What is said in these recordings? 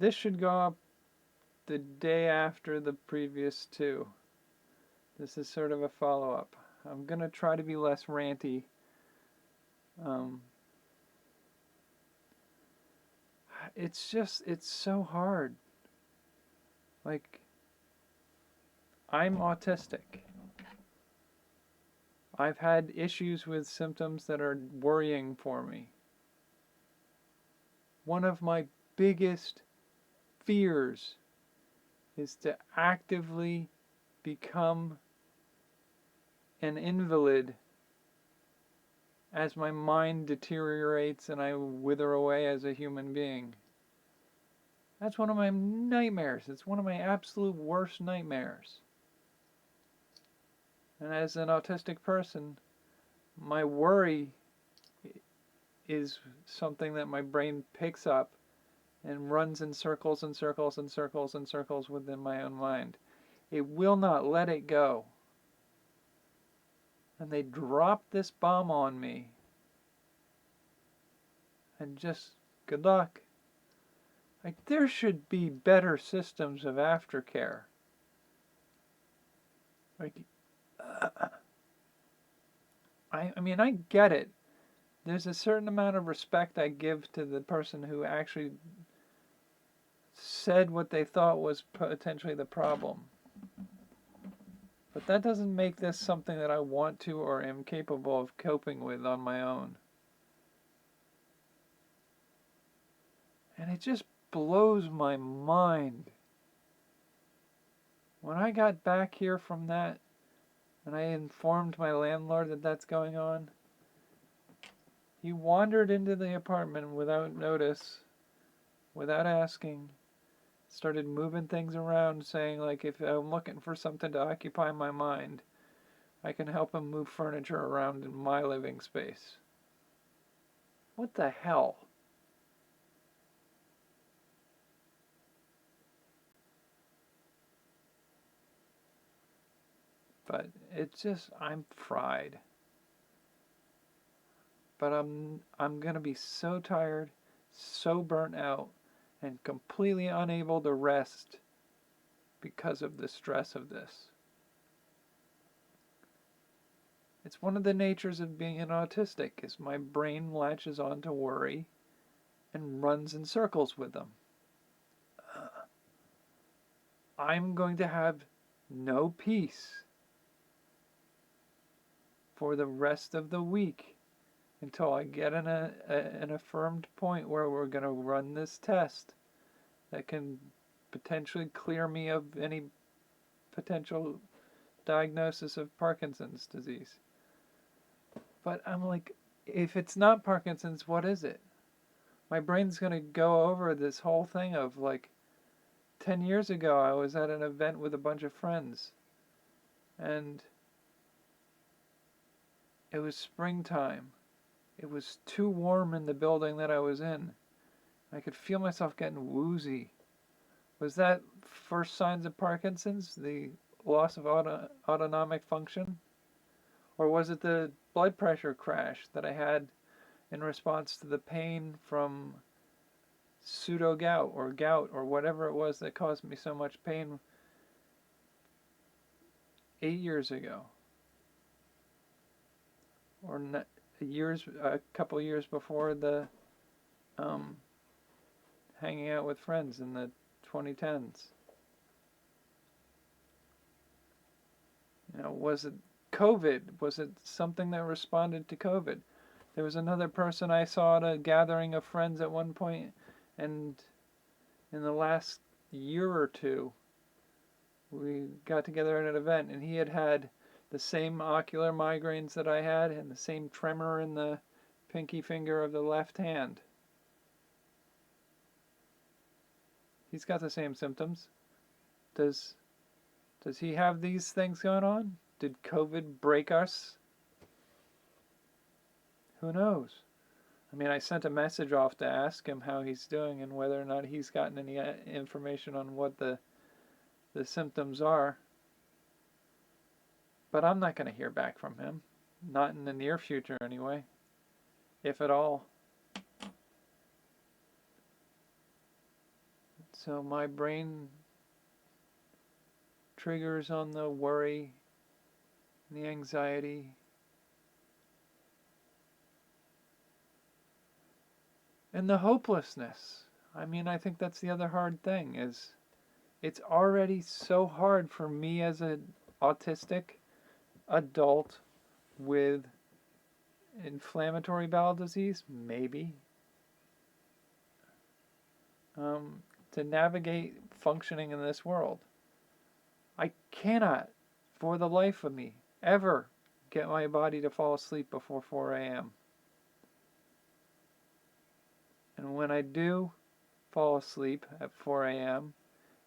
This should go up the day after the previous two. This is sort of a follow-up. I'm going to try to be less ranty. Um, it's so hard. Like, I'm autistic. I've had issues with symptoms that are worrying for me. One of my biggest fears is to actively become an invalid as my mind deteriorates and I wither away as a human being. That's one of my nightmares. It's one of my absolute worst nightmares. And as an autistic person, my worry is something that my brain picks up and runs in circles and circles and circles and circles within my own mind. It will not let it go. And they dropped this bomb on me. And just good luck. Like, there should be better systems of aftercare. Like, I mean, I get it. There's a certain amount of respect I give to the person who actually said what they thought was potentially the problem. But that doesn't make this something that I want to or am capable of coping with on my own. And it just blows my mind. When I got back here from that, and I informed my landlord that that's going on, he wandered into the apartment without notice, without asking, started moving things around, saying, like, if I'm looking for something to occupy my mind, I can help him move furniture around in my living space. What the hell? But it's just, I'm fried. But I'm gonna be so tired, so burnt out, and completely unable to rest because of the stress of this. It's one of the natures of being an autistic, is my brain latches on to worry and runs in circles with them. I'm going to have no peace for the rest of the week until I get an affirmed point where we're going to run this test that can potentially clear me of any potential diagnosis of Parkinson's disease. But I'm like, if it's not Parkinson's, what is it? My brain's going to go over this whole thing of, like, 10 years ago I was at an event with a bunch of friends, and it was springtime. It was too warm in the building that I was in. I could feel myself getting woozy. Was that first signs of Parkinson's, the loss of autonomic function? Or was it the blood pressure crash that I had in response to the pain from pseudo gout or whatever it was that caused me so much pain 8 years ago? Or a couple years before the hanging out with friends in the 2010s. Was it COVID? Was it something that responded to COVID? There was another person I saw at a gathering of friends at one point, and in the last year or two, we got together at an event, and he had the same ocular migraines that I had and the same tremor in the pinky finger of the left hand. He's got the same symptoms. Does he have these things going on? Did COVID break us? Who knows? I mean, I sent a message off to ask him how he's doing and whether or not he's gotten any information on what the symptoms are. But I'm not going to hear back from him. Not in the near future, anyway. If at all. So my brain triggers on the worry, the anxiety, and the hopelessness. I mean, I think that's the other hard thing is it's already so hard for me as an autistic adult with inflammatory bowel disease, maybe, to navigate functioning in this world. I cannot, for the life of me, ever get my body to fall asleep before 4 a.m. And when I do fall asleep at 4 a.m.,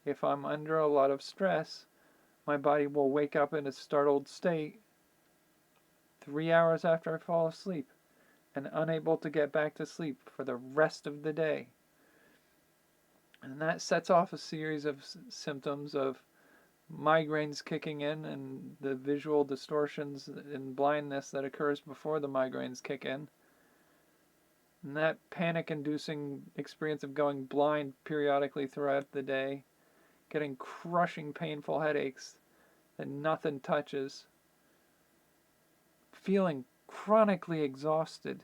if I'm under a lot of stress, my body will wake up in a startled state 3 hours after I fall asleep and unable to get back to sleep for the rest of the day. And that sets off a series of symptoms of migraines kicking in and the visual distortions and blindness that occurs before the migraines kick in. And that panic-inducing experience of going blind periodically throughout the day, getting crushing painful headaches that nothing touches, feeling chronically exhausted,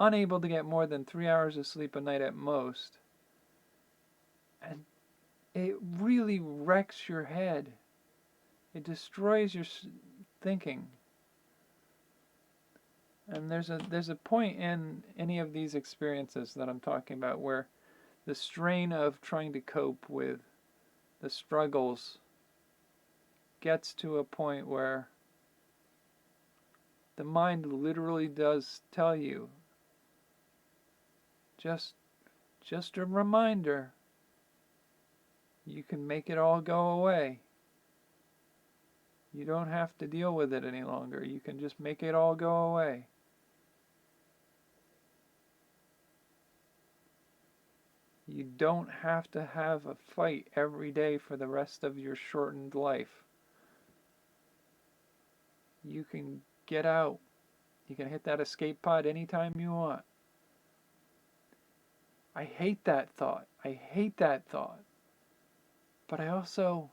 unable to get more than 3 hours of sleep a night at most. And it really wrecks your head. It destroys your thinking. And there's a point in any of these experiences that I'm talking about where the strain of trying to cope with the struggles gets to a point where the mind literally does tell you, just a reminder, you can make it all go away. You don't have to deal with it any longer. You can just make it all go away. You don't have to have a fight every day for the rest of your shortened life. You can get out. You can hit that escape pod anytime you want. I hate that thought. I hate that thought. But I also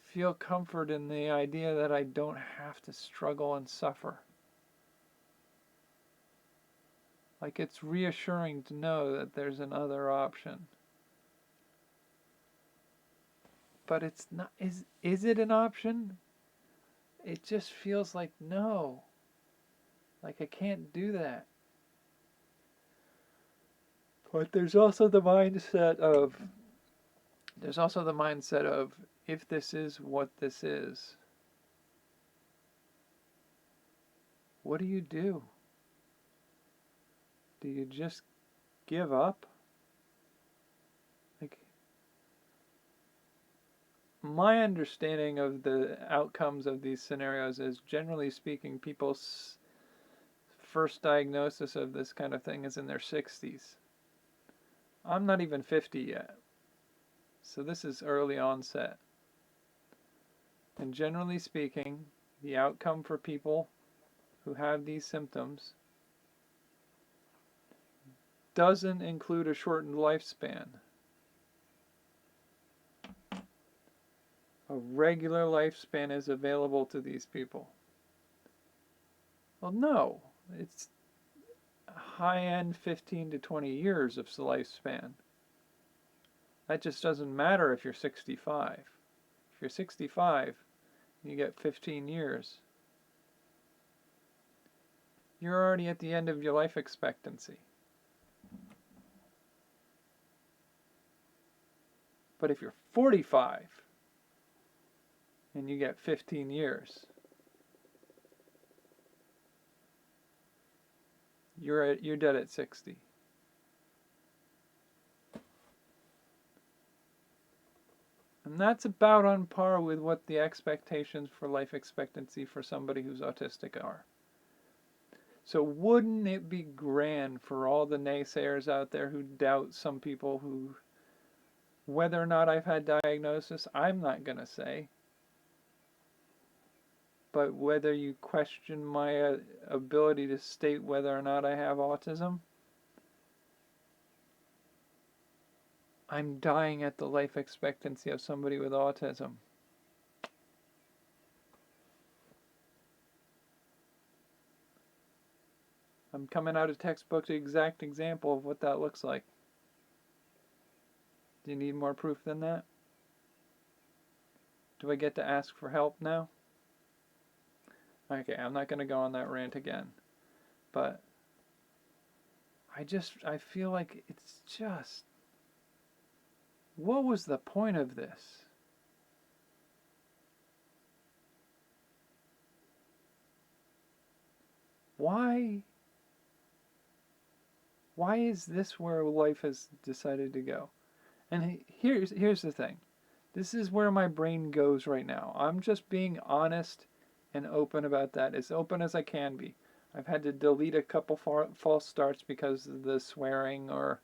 feel comfort in the idea that I don't have to struggle and suffer. Like, it's reassuring to know that there's another option. But it's not. Is it an option? It just feels like no. Like I can't do that. But there's also the mindset of if this is what this is, what do you do? Do you just give up? Like, my understanding of the outcomes of these scenarios is, generally speaking, people's first diagnosis of this kind of thing is in their 60s. I'm not even 50 yet. So this is early onset. And generally speaking, the outcome for people who have these symptoms doesn't include a shortened lifespan. A regular lifespan is available to these people. Well, no. It's high-end 15 to 20 years of lifespan. That just doesn't matter if you're 65. If you're 65, you get 15 years. You're already at the end of your life expectancy. But if you're 45 and you get 15 years, you're dead at 60. And that's about on par with what the expectations for life expectancy for somebody who's autistic are. So wouldn't it be grand for all the naysayers out there who doubt some people who, whether or not I've had diagnosis, I'm not going to say. But whether you question my ability to state whether or not I have autism, I'm dying at the life expectancy of somebody with autism. I'm coming out of textbook the exact example of what that looks like. Do you need more proof than that? Do I get to ask for help now? Okay, I'm not going to go on that rant again. But I feel like it's just, what was the point of this? Why is this where life has decided to go? And here's the thing. This is where my brain goes right now. I'm just being honest and open about that, as open as I can be. I've had to delete a couple false starts because of the swearing or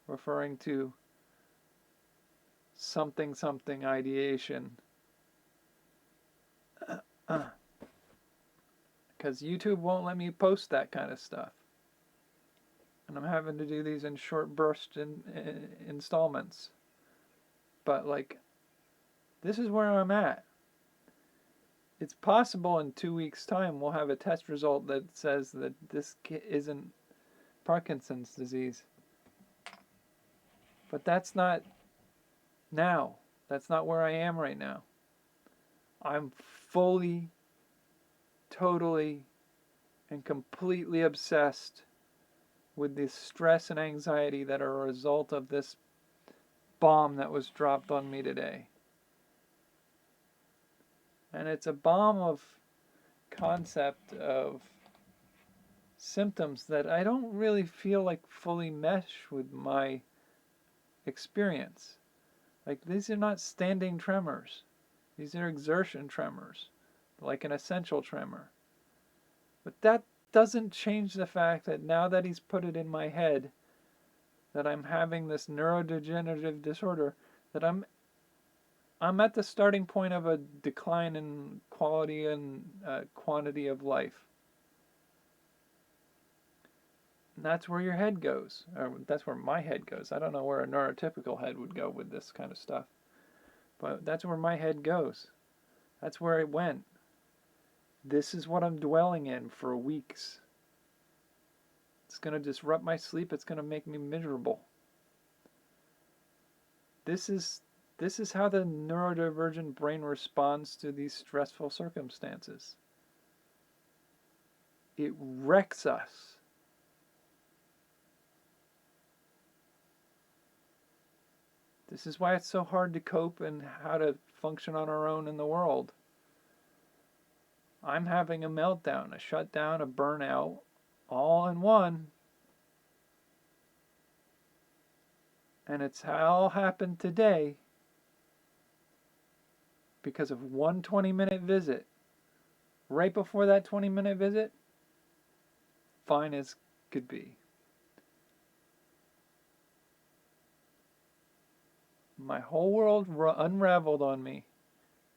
referring to something ideation. Because YouTube won't let me post that kind of stuff. And I'm having to do these in short burst installments. But like, this is where I'm at. It's possible in 2 weeks' time we'll have a test result that says that this isn't Parkinson's disease. But that's not now. That's not where I am right now. I'm fully, totally, and completely obsessed with the stress and anxiety that are a result of this bomb that was dropped on me today. And it's a bomb of concept of symptoms that I don't really feel like fully mesh with my experience. Like, these are not standing tremors. These are exertion tremors, like an essential tremor. But that doesn't change the fact that now that he's put it in my head that I'm having this neurodegenerative disorder, that I'm at the starting point of a decline in quality and quantity of life. And that's where your head goes, or that's where my head goes. I don't know where a neurotypical head would go with this kind of stuff, but that's where my head goes. That's where it went. This is what I'm dwelling in for weeks. It's going to disrupt my sleep. It's going to make me miserable. This is how the neurodivergent brain responds to these stressful circumstances. It wrecks us. This is why it's so hard to cope and how to function on our own in the world. I'm having a meltdown, a shutdown, a burnout, all in one. And it's all happened today because of one 20-minute visit. Right before that 20-minute visit, fine as could be. My whole world unraveled on me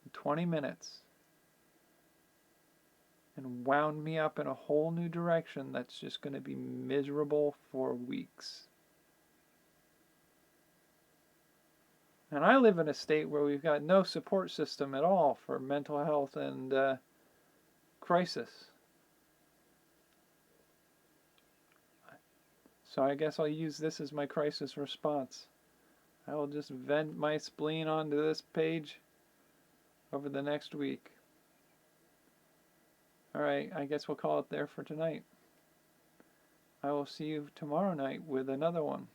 in 20 minutes and wound me up in a whole new direction that's just going to be miserable for weeks. And I live in a state where we've got no support system at all for mental health and crisis. So I guess I'll use this as my crisis response. I will just vent my spleen onto this page over the next week. Alright, I guess we'll call it there for tonight. I will see you tomorrow night with another one.